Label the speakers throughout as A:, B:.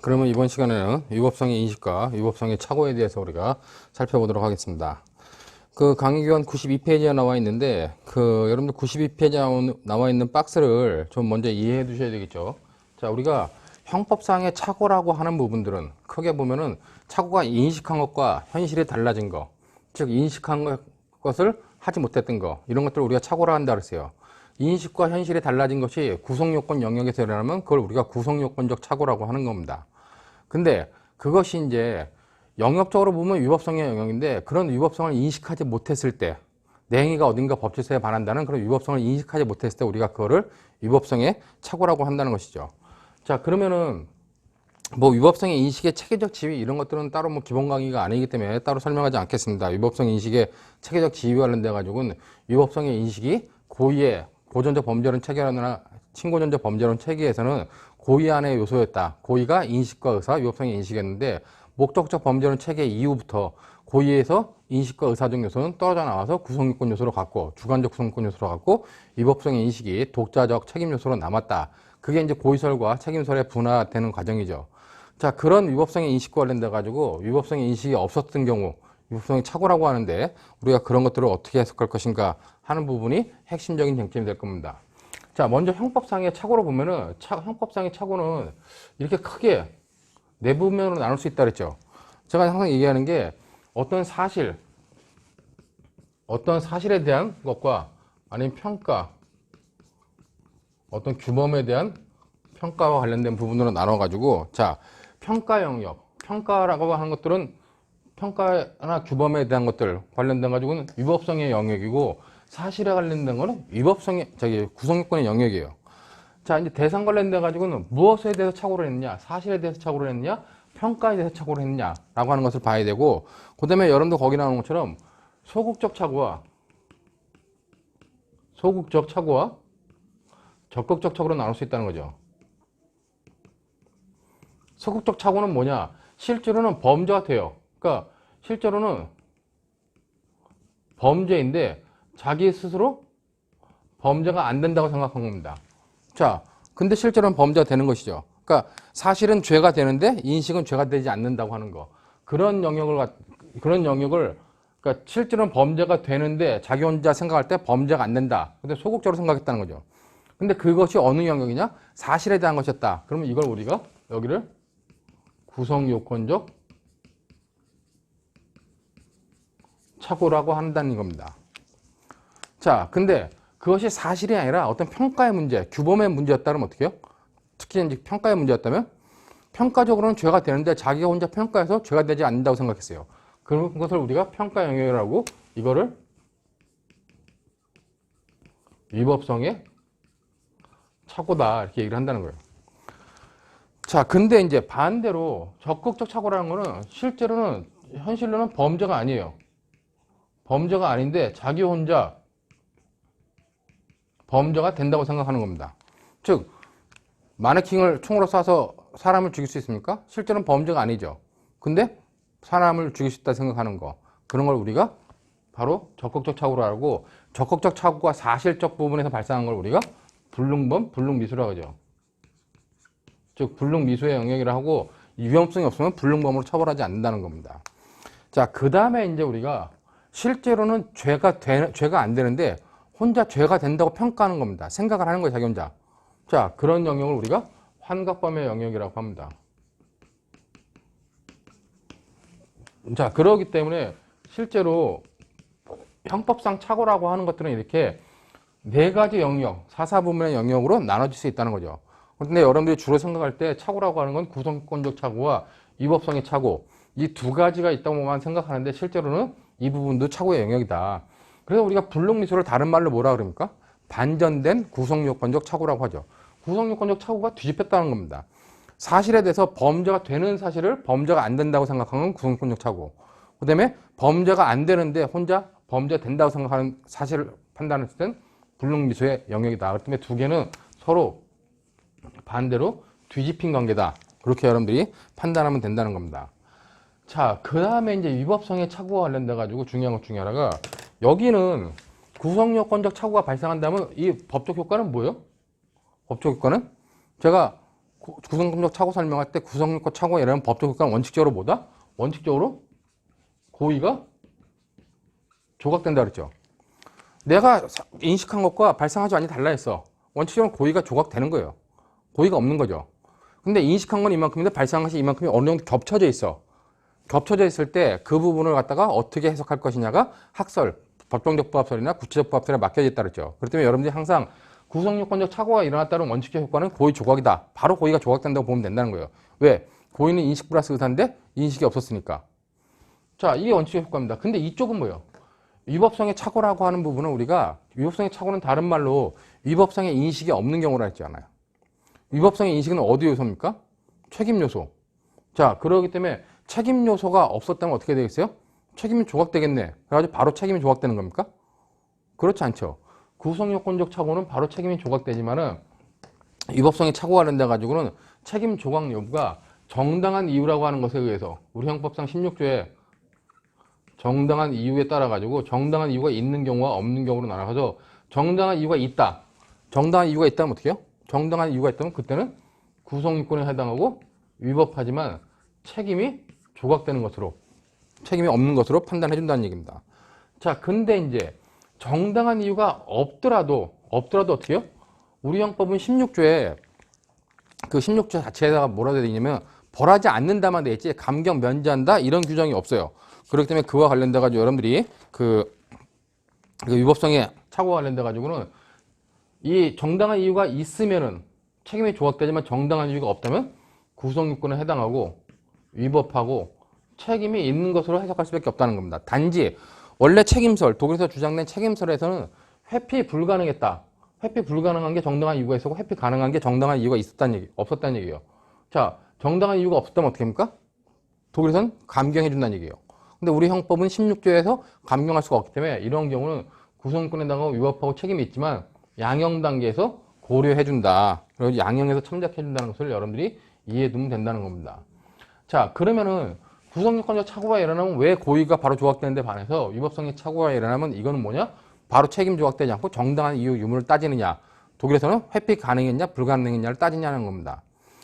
A: 그러면 이번 시간에는 위법성의 인식과 위법성의 착오에 대해서 우리가 살펴보도록 하겠습니다. 그 강의교환 92페이지에 나와 있는데, 여러분들 92페이지에 나와 있는 박스를 좀 먼저 이해해 두셔야 되겠죠. 자, 우리가 형법상의 착오라고 하는 부분들은 크게 보면은 착오가 인식한 것과 현실이 달라진 것, 즉, 인식한 것을 하지 못했던 것, 이런 것들을 우리가 착오라 한다 그랬어요. 인식과 현실이 달라진 것이 구성요건 영역에서 일어나면 그걸 우리가 구성요건적 착오라고 하는 겁니다. 근데 그것이 이제 영역적으로 보면 위법성의 영역인데, 그런 위법성을 인식하지 못했을 때, 내 행위가 어딘가 법질서에 반한다는 그런 위법성을 인식하지 못했을 때 우리가 그거를 위법성의 착오라고 한다는 것이죠. 자, 그러면은 뭐 위법성의 인식의 체계적 지위 이런 것들은 따로 뭐 기본 강의가 아니기 때문에 따로 설명하지 않겠습니다. 위법성 인식의 체계적 지위 관련돼 가지고는 위법성의 인식이 고의의 고전적 범죄론 체계나 친고전적 범죄론 체계에서는 고의 안의 요소였다. 고의가 인식과 의사, 위법성의 인식이었는데, 목적적 범죄론 체계 이후부터 고의에서 인식과 의사적 요소는 떨어져 나와서 구성요건 요소로 갔고, 주관적 구성요건 요소로 갔고, 위법성의 인식이 독자적 책임 요소로 남았다. 그게 이제 고의설과 책임설의 분화되는 과정이죠. 자, 그런 위법성의 인식과 관련돼 가지고 위법성의 인식이 없었던 경우, 위법성의 착오라고 하는데, 우리가 그런 것들을 어떻게 해석할 것인가 하는 부분이 핵심적인 쟁점이 될 겁니다. 자, 먼저 형법상의 착오로 보면은, 형법상의 착오는 이렇게 크게 네 부면으로 나눌 수 있다 그랬죠. 제가 항상 얘기하는 게 어떤 사실에 대한 것과 아니면 평가, 어떤 규범에 대한 평가와 관련된 부분으로 나눠가지고, 자, 평가 영역, 평가라고 하는 것들은 평가나 규범에 대한 것들 관련된 가지고는 위법성의 영역이고, 사실에 관련된 거는 구성요건의 영역이에요. 자, 이제 대상 관련돼 가지고는 무엇에 대해서 착오를 했느냐, 사실에 대해서 착오를 했느냐, 평가에 대해서 착오를 했느냐라고 하는 것을 봐야 되고, 그다음에 여러분도 거기 나오는 것처럼 소극적 착오와 적극적 착오로 나눌 수 있다는 거죠. 소극적 착오는 뭐냐? 실제로는 범죄가 돼요. 그러니까 실제로는 범죄인데 자기 스스로 범죄가 안 된다고 생각한 겁니다. 자, 근데 실제로는 범죄가 되는 것이죠. 그러니까 사실은 죄가 되는데 인식은 죄가 되지 않는다고 하는 거. 그런 영역을 그러니까 실제로는 범죄가 되는데 자기 혼자 생각할 때 범죄가 안 된다. 근데 소극적으로 생각했다는 거죠. 근데 그것이 어느 영역이냐? 사실에 대한 것이었다. 그러면 이걸 우리가 여기를 구성요건적 착오라고 한다는 겁니다. 자, 근데 그것이 사실이 아니라 어떤 평가의 문제, 규범의 문제였다면 어떻게 해요? 특히 이제 평가의 문제였다면 평가적으로는 죄가 되는데 자기가 혼자 평가해서 죄가 되지 않는다고 생각했어요. 그것을 우리가 평가 영역이라고, 이거를 위법성의 착오다 이렇게 얘기를 한다는 거예요. 자, 근데 이제 반대로 적극적 착오라는 거는 현실로는 범죄가 아니에요. 범죄가 아닌데 자기 혼자 범죄가 된다고 생각하는 겁니다. 즉, 마네킹을 총으로 쏴서 사람을 죽일 수 있습니까? 실제로는 범죄가 아니죠. 근데 사람을 죽일 수 있다 생각하는 거, 그런 걸 우리가 바로 적극적 착오로 하고, 적극적 착오가 사실적 부분에서 발생한 걸 우리가 불능범, 불능미수라고 하죠. 즉, 불능미수의 영역이라 하고, 위험성이 없으면 불능범으로 처벌하지 않는다는 겁니다. 자, 그 다음에 이제 우리가 실제로는 죄가 안 되는데 혼자 죄가 된다고 평가하는 겁니다. 생각을 하는 거예요, 자기 혼자. 자, 그런 영역을 우리가 환각범의 영역이라고 합니다. 자, 그러기 때문에 실제로 형법상 착오라고 하는 것들은 이렇게 네 가지 영역, 사사부문의 영역으로 나눠질 수 있다는 거죠. 근데 여러분들이 주로 생각할 때 착오라고 하는 건 구성권적 착오와 위법성의 착오, 이 두 가지가 있다고만 생각하는데 실제로는 이 부분도 착오의 영역이다. 그래서 우리가 불능미수를 다른 말로 뭐라 그럽니까? 반전된 구성요건적 착오라고 하죠. 구성요건적 착오가 뒤집혔다는 겁니다. 사실에 대해서 범죄가 되는 사실을 범죄가 안 된다고 생각하는 구성요건적 착오, 그 다음에 범죄가 안 되는데 혼자 범죄가 된다고 생각하는 사실을 판단했을 땐 불능미수의 영역이다. 그렇기 때문에 두 개는 서로 반대로 뒤집힌 관계다. 그렇게 여러분들이 판단하면 된다는 겁니다. 자, 그 다음에 이제 위법성의 착오와 관련돼 가지고 중요한 것 중에 하나가, 여기는 구성요건적 착오가 발생한다면 이 법적 효과는 뭐예요? 법적 효과는 제가 구성요건적 착오 설명할 때 구성요건 착오가 이라는 법적 효과는 원칙적으로 뭐다? 원칙적으로 고의가 조각된다 그랬죠. 내가 인식한 것과 발생하지 않니 달라 했어. 원칙적으로 고의가 조각되는 거예요. 고의가 없는 거죠. 근데 인식한 건 이만큼인데 발생한 것이 이만큼이 어느 정도 겹쳐져 있어. 겹쳐져 있을 때 그 부분을 갖다가 어떻게 해석할 것이냐가 학설, 법정적 부합설이나 구체적 부합설에 맡겨져 있다 그랬죠. 그렇기 때문에 여러분들이 항상 구성요건적 착오가 일어났다는 원칙적 효과는 고의 조각이다. 바로 고의가 조각된다고 보면 된다는 거예요. 왜? 고의는 인식 플러스 의사인데 인식이 없었으니까. 자, 이게 원칙적 효과입니다. 근데 이쪽은 뭐예요? 위법성의 착오라고 하는 부분은 우리가 위법성의 착오는 다른 말로 위법성의 인식이 없는 경우라 했지 않아요. 위법성의 인식은 어디 요소입니까? 책임 요소. 자, 그러기 때문에 책임 요소가 없었다면 어떻게 되겠어요? 책임이 조각되겠네. 그래가지고 바로 책임이 조각되는 겁니까? 그렇지 않죠. 구성요건적 착오는 바로 책임이 조각되지만은 위법성의 착오가 된다 가지고는 책임 조각 여부가 정당한 이유라고 하는 것에 의해서 우리 형법상 16조에 정당한 이유에 따라 가지고 정당한 이유가 있는 경우와 없는 경우로 나눠서 정당한 이유가 있다. 정당한 이유가 있다면 어떻게 해요? 정당한 이유가 있다면 그때는 구성요건에 해당하고 위법하지만 책임이 조각되는 것으로 책임이 없는 것으로 판단해 준다는 얘기입니다. 자, 근데 이제 정당한 이유가 없더라도 어떻게 해요? 우리 형법은 16조에 그 16조 자체에다가 뭐라 되어 있냐면 벌하지 않는다만 되어 있지 감경 면제한다 이런 규정이 없어요. 그렇기 때문에 그와 관련돼 가지고 여러분들이 그 위법성에 착오와 관련돼 가지고는 이 정당한 이유가 있으면은 책임이 조각되지만 정당한 이유가 없다면 구성요건에 해당하고 위법하고 책임이 있는 것으로 해석할 수밖에 없다는 겁니다. 단지 원래 책임설, 독일에서 주장된 책임설에서는 회피 불가능했다. 회피 불가능한 게 정당한 이유가 있었고 회피 가능한 게 정당한 이유가 없었다는 얘기예요. 자, 정당한 이유가 없었다면 어떻게 합니까? 독일에서는 감경해 준다는 얘기예요. 근데 우리 형법은 16조에서 감경할 수가 없기 때문에 이런 경우는 구성권에 해당하고 위법하고 책임이 있지만 양형 단계에서 고려해 준다. 그리고 양형에서 참작해 준다는 것을 여러분들이 이해해 두면 된다는 겁니다. 자, 그러면은 구성요건적 착오가 일어나면 왜 고의가 바로 조각되는데 반해서 위법성의 착오가 일어나면 이거는 뭐냐? 바로 책임 조각되지 않고 정당한 이유 유무를 따지느냐. 독일에서는 회피 가능했냐 불가능했냐를 따지냐는 겁니다.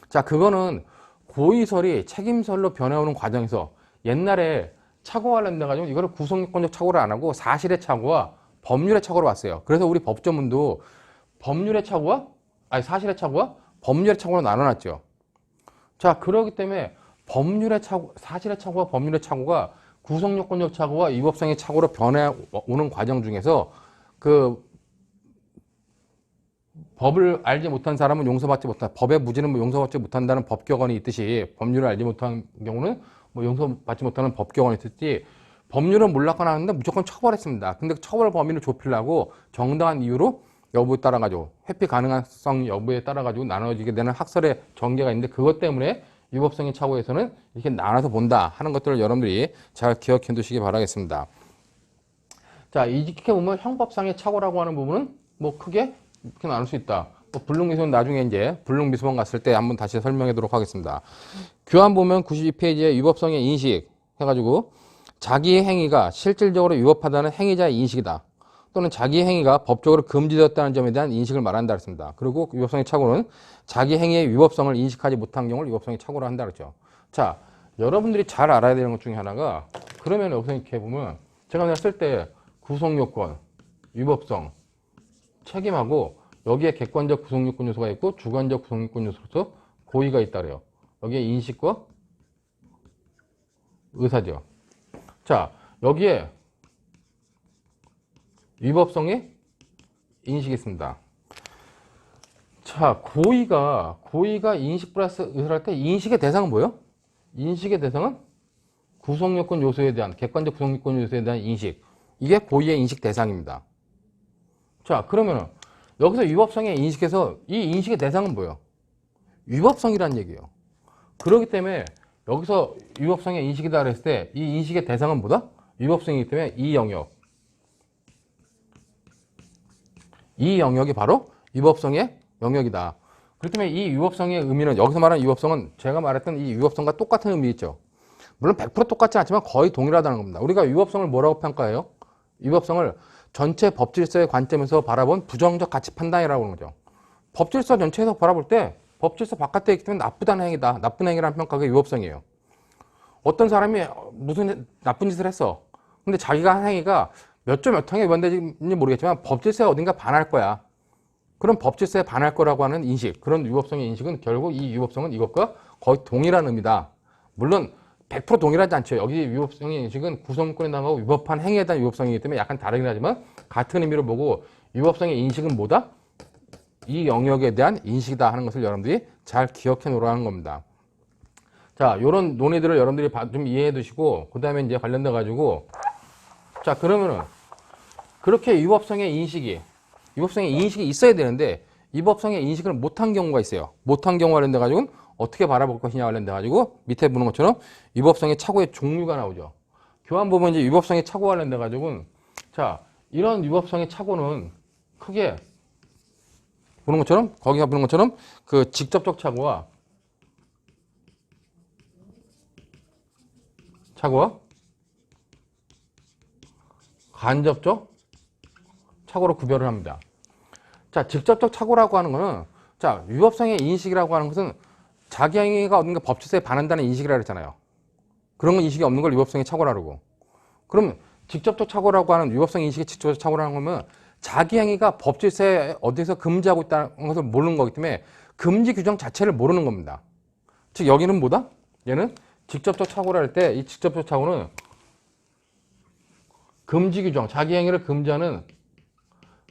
A: 자, 그거는 고의설이 책임설로 변해오는 과정에서 옛날에 착오와 관련돼 가지고 이거를 구성요건적 착오를 안 하고 사실의 착오와 법률의 착오로 봤어요. 그래서 우리 법조문도 법률의 착오와 사실의 착오와 법률의 착오로 나눠놨죠. 자, 그렇기 때문에 법률의 착오, 사실의 착오와 법률의 착오가 구성요건적 착오와 위법성의 착오로 변해오는 과정 중에서 그 법을 알지 못한 사람은 용서받지 못한다. 법의 무지는 용서받지 못한다는 법격언이 있듯이 법률을 알지 못한 경우는 용서받지 못하는 법격언이 있듯이 법률은 몰랐거나 하는데 무조건 처벌했습니다. 근데 처벌 범위를 좁히려고 정당한 이유로 여부에 따라 가지고 회피 가능성 여부에 따라 가지고 나눠지게 되는 학설의 전개가 있는데 그것 때문에 위법성의 착오에서는 이렇게 나눠서 본다 하는 것들을 여러분들이 잘 기억해 두시기 바라겠습니다. 자, 이렇게 보면 형법상의 착오라고 하는 부분은 뭐 크게 이렇게 나눌 수 있다. 불능미수는 나중에 이제 불능미수원 갔을 때 한번 다시 설명해 도록 하겠습니다. 교환 보면 92페이지에 위법성의 인식 해가지고 자기의 행위가 실질적으로 위법하다는 행위자의 인식이다. 또는 자기 행위가 법적으로 금지되었다는 점에 대한 인식을 말한다 그랬습니다. 그리고 위법성의 착오는 자기 행위의 위법성을 인식하지 못한 경우를 위법성의 착오로 한다 그랬죠. 자, 여러분들이 잘 알아야 되는 것 중에 하나가 그러면 여기서 이렇게 보면 제가 그냥 쓸 때 구성요건, 위법성, 책임하고 여기에 객관적 구성요건 요소가 있고 주관적 구성요건 요소로서 고의가 있다 그래요. 여기에 인식과 의사죠. 자, 여기에 위법성의 인식이 있습니다. 자, 고의가 인식 플러스 의사를 할 때 인식의 대상은 뭐예요? 인식의 대상은 구성요건 요소에 대한 객관적 구성요건 요소에 대한 인식. 이게 고의의 인식 대상입니다. 자, 그러면 여기서 위법성의 인식에서 이 인식의 대상은 뭐예요? 위법성이라는 얘기예요. 그렇기 때문에 여기서 위법성의 인식이다 그랬을 때 이 인식의 대상은 뭐다? 위법성이기 때문에 이 영역이 바로 위법성의 영역이다. 그렇기 때문에 이 위법성의 의미는 여기서 말하는 위법성은 제가 말했던 이 위법성과 똑같은 의미 있죠. 물론 100% 똑같지 않지만 거의 동일하다는 겁니다. 우리가 위법성을 뭐라고 평가해요? 위법성을 전체 법질서의 관점에서 바라본 부정적 가치 판단이라고 하는 거죠. 법질서 전체에서 바라볼 때 법질서 바깥에 있기 때문에 나쁘다는 행위다. 나쁜 행위라는 평가가 위법성이에요. 어떤 사람이 무슨 나쁜 짓을 했어. 근데 자기가 한 행위가 몇 조 몇 항에 위반되는지 모르겠지만 법질서에 어딘가 반할 거야. 그런 법질서에 반할 거라고 하는 인식, 그런 위법성의 인식은 결국 이 위법성은 이것과 거의 동일한 의미다. 물론 100% 동일하지 않죠. 여기 위법성의 인식은 구성권에 남하고 위법한 행위에 대한 위법성이기 때문에 약간 다르긴 하지만 같은 의미로 보고 위법성의 인식은 뭐다? 이 영역에 대한 인식이다 하는 것을 여러분들이 잘 기억해 놓으라는 겁니다. 자, 요런 논의들을 여러분들이 좀 이해해 두시고, 그 다음에 이제 관련돼 가지고, 자, 그러면은, 그렇게 위법성의 인식이 있어야 되는데, 위법성의 인식을 못한 경우가 있어요. 못한 경우 관련돼 가지고는 어떻게 바라볼 것이냐 관련돼 가지고, 밑에 보는 것처럼 위법성의 착오의 종류가 나오죠. 교환 보면 이제 위법성의 착오 관련돼 가지고는, 자, 이런 위법성의 착오는 크게 보는 것처럼, 거기가 보는 것처럼 그 직접적 착오와 간접적 착오로 구별을 합니다. 자, 직접적 착오라고 하는 거는, 자, 위법성의 인식이라고 하는 것은 자기 행위가 어딘가 법질서에 반한다는 인식이라고 했잖아요. 그런 건 인식이 없는 걸 위법성의 착오라고 그러고. 그러면 직접적 착오라고 하는 위법성 인식의 직접적 착오라는 거면 자기 행위가 법질서에 어디서 금지하고 있다는 것을 모르는 거기 때문에 금지 규정 자체를 모르는 겁니다. 즉 여기는 뭐다? 얘는 직접적 착오라 할 때 이 직접적 착오는 금지 규정, 자기 행위를 금지하는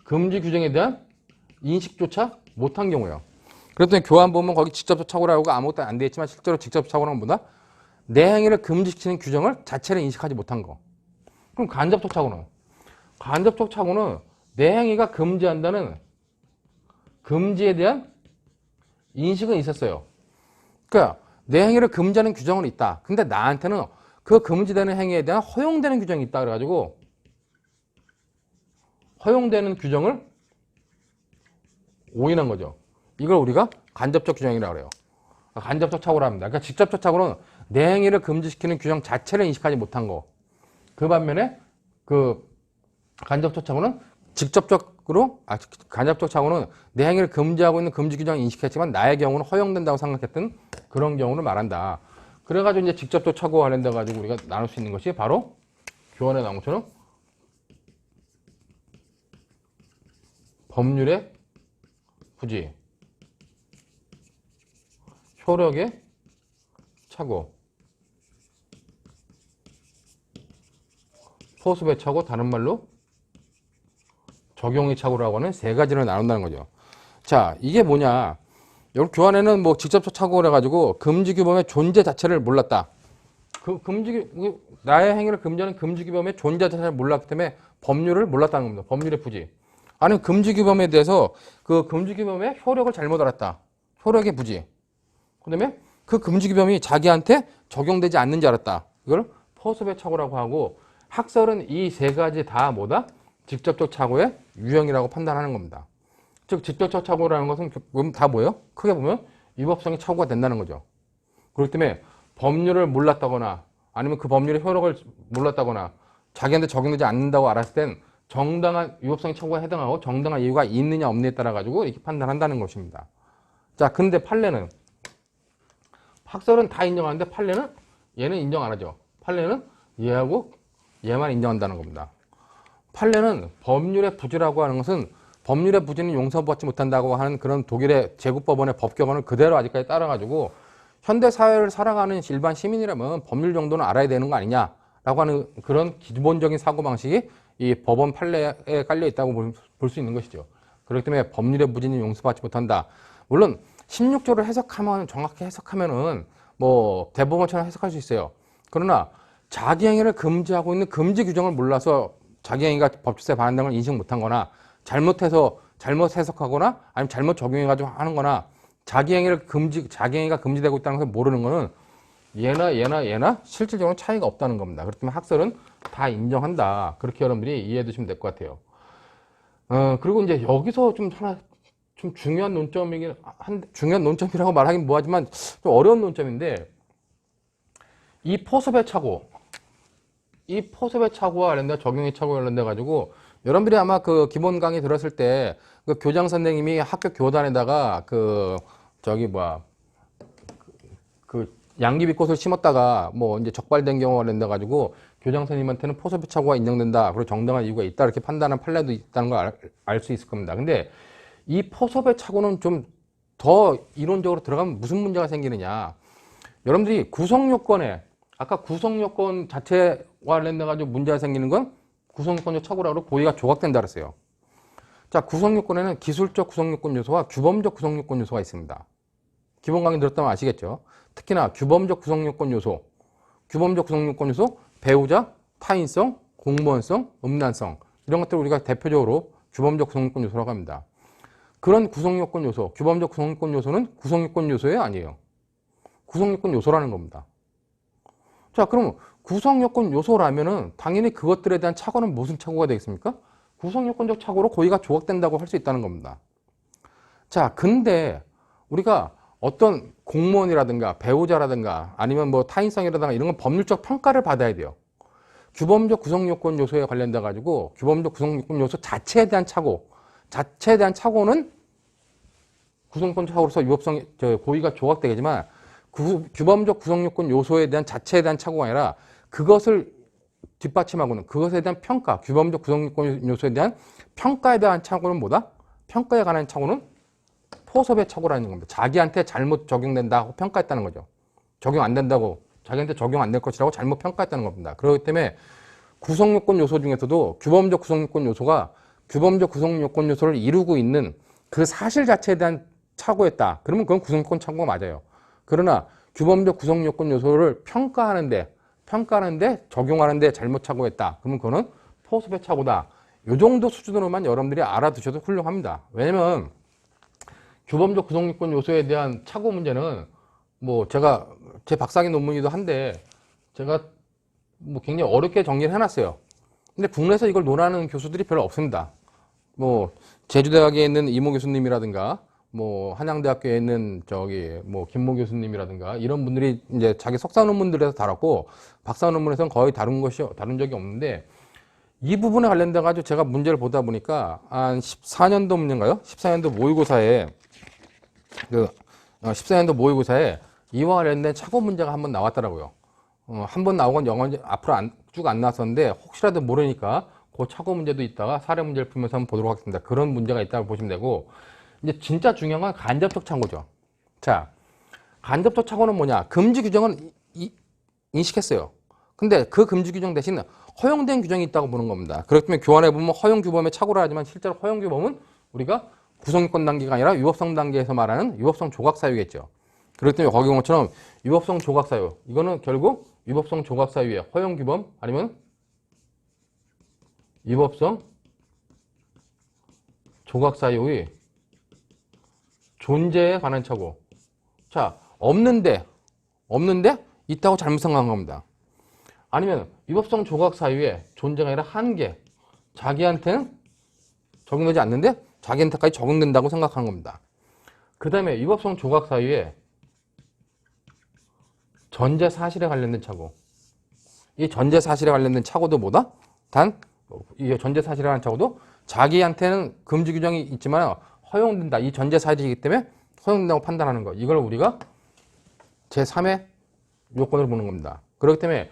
A: 금지 규정에 대한 인식조차 못한 경우예요. 그랬더니 교환 보면 거기 직접적 착오라고 아무것도 안 돼 있지만 실제로 직접적 착오는 뭐다? 내 행위를 금지시키는 규정을 자체를 인식하지 못한 거. 그럼 간접적 착오는? 간접적 착오는 내 행위가 금지한다는 금지에 대한 인식은 있었어요. 그러니까 내 행위를 금지하는 규정은 있다. 근데 나한테는 그 금지되는 행위에 대한 허용되는 규정이 있다. 그래가지고 허용되는 규정을 오인한 거죠. 이걸 우리가 간접적 규정이라고 그래요. 간접적 착오라 합니다. 그러니까 직접적 착오는 내 행위를 금지시키는 규정 자체를 인식하지 못한 거. 그 반면에 그 간접적 착오는 간접적 착오는 내 행위를 금지하고 있는 금지 규정을 인식했지만 나의 경우는 허용된다고 생각했던 그런 경우를 말한다. 그래가지고 이제 직접적 착오와 관련돼 가지고 우리가 나눌 수 있는 것이 바로 교환에 나온 것처럼 법률의 부지, 효력의 착오, 소수의 착오, 다른 말로 적용의 착오라고 하는 세 가지를 나눈다는 거죠. 자, 이게 뭐냐? 여기 교환에는 뭐 직접적 착오를 해가지고 금지규범의 존재 자체를 몰랐다. 나의 행위를 금지하는 금지규범의 존재 자체를 몰랐기 때문에 법률을 몰랐다는 겁니다. 법률의 부지. 아니면 금지규범에 대해서 그 금지규범의 효력을 잘못 알았다. 효력의 부지. 그 다음에 그 금지규범이 자기한테 적용되지 않는지 알았다. 이걸 포섭의 착오라고 하고 학설은 이 세 가지 다 뭐다? 직접적 착오의 유형이라고 판단하는 겁니다. 즉 직접적 착오라는 것은 다 뭐예요? 크게 보면 위법성이 착오가 된다는 거죠. 그렇기 때문에 법률을 몰랐다거나 아니면 그 법률의 효력을 몰랐다거나 자기한테 적용되지 않는다고 알았을 땐 정당한 위법성이 착오에 해당하고 정당한 이유가 있느냐 없느냐에 따라 가지고 이렇게 판단한다는 것입니다. 자, 근데 판례는 학설은 다 인정하는데 판례는 얘는 인정 안 하죠. 판례는 얘하고 얘만 인정한다는 겁니다. 판례는 법률의 부지라고 하는 것은 법률의 부지는 용서받지 못한다고 하는 그런 독일의 제국법원의 법규문을 그대로 아직까지 따라가지고 현대 사회를 살아가는 일반 시민이라면 법률 정도는 알아야 되는 거 아니냐라고 하는 그런 기본적인 사고방식이 이 법원 판례에 깔려 있다고 볼 수 있는 것이죠. 그렇기 때문에 법률의 부지는 용서받지 못한다. 물론 16조를 해석하면 정확히 해석하면은 뭐 대법원처럼 해석할 수 있어요. 그러나 자기 행위를 금지하고 있는 금지 규정을 몰라서 자기 행위가 법질서에 반한다는 걸 인식 못한 거나 잘못 해석하거나 아니면 잘못 적용해가지고 하는 거나 자기 행위가 금지되고 있다는 것을 모르는 거는 얘나 실질적으로 차이가 없다는 겁니다. 그렇기 때문에 학설은 다 인정한다. 그렇게 여러분들이 이해해 두시면 될 것 같아요. 그리고 이제 여기서 좀 중요한 논점이라고 말하긴 뭐하지만 좀 어려운 논점인데 이 포섭의 착오와 관련된 적용의 착오와 관련돼 가지고 여러분들이 아마 그 기본 강의 들었을 때 그 교장 선생님이 학교 교단에다가 그 저기 뭐야 그 양귀비꽃을 심었다가 뭐 이제 적발된 경우가 된다 가지고 교장 선생님한테는 포섭의 착오가 인정된다. 그리고 정당한 이유가 있다. 이렇게 판단한 판례도 있다는 걸 알 수 있을 겁니다. 근데 이 포섭의 착오는 좀 더 이론적으로 들어가면 무슨 문제가 생기느냐. 여러분들이 구성요건에 아까 구성요건 자체와 관련돼 가지고 문제가 생기는 건 구성요건적 착오라고 고의가 조각된다 그랬어요. 자, 구성요건에는 기술적 구성요건 요소와 규범적 구성요건 요소가 있습니다. 기본 강의 들었다면 아시겠죠? 특히나 규범적 구성요건 요소, 규범적 구성요건 요소, 배우자, 타인성, 공무원성, 음란성 이런 것들을 우리가 대표적으로 규범적 구성요건 요소라고 합니다. 그런 구성요건 요소, 규범적 구성요건 요소는 구성요건 요소예요? 아니에요? 구성요건 요소라는 겁니다. 자, 그럼 구성요건 요소라면은 당연히 그것들에 대한 착오는 무슨 착오가 되겠습니까? 구성요건적 착오로 고의가 조각된다고 할 수 있다는 겁니다. 자, 근데 우리가 어떤 공무원이라든가 배우자라든가 아니면 뭐 타인성이라든가 이런 건 법률적 평가를 받아야 돼요. 규범적 구성요건 요소에 관련돼 가지고 규범적 구성요건 요소 자체에 대한 착오는 구성요건 착오로서 위법성이 고의가 조각되겠지만 규범적 구성요건 요소에 대한 자체에 대한 착오가 아니라 그것을 뒷받침하고는 그것에 대한 평가, 규범적 구성요건 요소에 대한 평가에 대한 착오는 뭐다? 평가에 관한 착오는 포섭의 착오라는 겁니다. 자기한테 잘못 적용된다고 평가했다는 거죠. 적용 안 된다고, 자기한테 적용 안 될 것이라고 잘못 평가했다는 겁니다. 그렇기 때문에 구성요건 요소 중에서도 규범적 구성요건 요소가 규범적 구성요건 요소를 이루고 있는 그 사실 자체에 대한 착오였다. 그러면 그건 구성요건 착오가 맞아요. 그러나 규범적 구성요건 요소를 평가하는데 적용하는데 잘못 착오했다. 그러면 그거는 포섭의 착오다. 이 정도 수준으로만 여러분들이 알아두셔도 훌륭합니다. 왜냐면 규범적 구성요건 요소에 대한 착오 문제는 뭐 제가 제 박사학위 논문이기도 한데 제가 뭐 굉장히 어렵게 정리를 해놨어요. 근데 국내에서 이걸 논하는 교수들이 별로 없습니다. 뭐 제주대학에 있는 이모 교수님이라든가 뭐 한양대학교에 있는 저기 뭐 김모 교수님이라든가 이런 분들이 이제 자기 석사 논문들에서 다뤘고 박사 논문에서는 거의 다룬 적이 없는데 이 부분에 관련돼 가지고 제가 문제를 보다 보니까 한 14년도 문제인가요? 14년도 모의고사에 14년도 모의고사에 이와 관련된 착오 문제가 한번 나왔더라고요. 한 번 나오건 영어 앞으로 쭉 안 나왔었는데 혹시라도 모르니까 그 착오 문제도 있다가 사례 문제를 풀면서 한번 보도록 하겠습니다. 그런 문제가 있다고 보시면 되고 이제 진짜 중요한 건 간접적 착오죠. 자, 간접적 착오는 뭐냐? 금지 규정은 인식했어요. 근데 그 금지 규정 대신 허용된 규정이 있다고 보는 겁니다. 그렇기 때문에 교환해 보면 허용 규범의 착오라 하지만 실제로 허용 규범은 우리가 구성요건 단계가 아니라 위법성 단계에서 말하는 위법성 조각 사유겠죠. 그렇기 때문에 거기 본 것처럼 위법성 조각 사유. 이거는 결국 위법성 조각 사유의 허용 규범 아니면 위법성 조각 사유의 존재에 관한 착오. 자, 없는데 있다고 잘못 생각한 겁니다. 아니면 위법성 조각 사유의 존재가 아니라 한계. 자기한테는 적용되지 않는데 자기한테까지 적용된다고 생각하는 겁니다. 그 다음에 위법성 조각 사유의 전제 사실에 관련된 착오. 이 전제 사실에 관련된 착오도 뭐다? 이 전제 사실에 관한 착오도 자기한테는 금지 규정이 있지만 허용된다. 이 전제 사실이기 때문에 허용된다고 판단하는 거. 이걸 우리가 제3의 요건으로 보는 겁니다. 그렇기 때문에